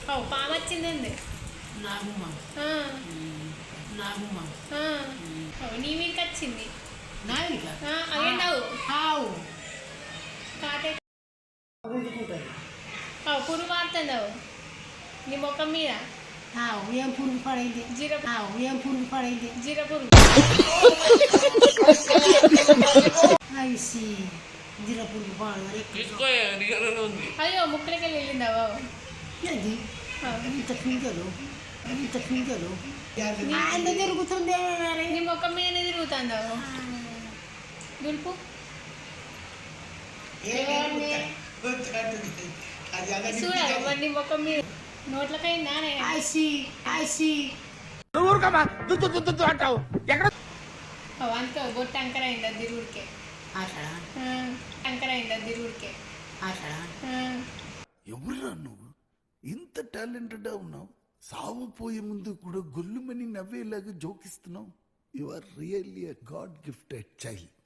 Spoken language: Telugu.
పాము వచ్చిందండి నాగుమ్మ నాగుమ్మ నీ మీదకి వచ్చింది నాయనిక అయ్యండావు ఆవు కాటే గుంజుకుంటుంది పురుగు మారుతుందావు నీ ముఖం మీద ఏం పురుగు పడైంది జీర ఏం పురుగు పడైంది జీర పురుగు ఐసి జీర పురుగు పాడు అయ్యో ముక్కలకి వెళ్ళిందావా అది ఇంత పింజలు ఎంత తిరుగుతుంది నీ ముఖం మీద తిరుగుతుందావు దులుపు చూడాలి మరి నీ ముఖం మీద నోట్లకైందా అంతా బొట్టు అంకర అయిందా దిరుగుడికే అంకర అయిందా దిరుగుడికే ఎవరురా నువ్వు ఇంత టాలెంటెడ్ ఉన్నావు సావపోయే ముందు కూడా గొల్లుమని నవ్వేలాగా జోకిస్తున్నావు you are really a god gifted child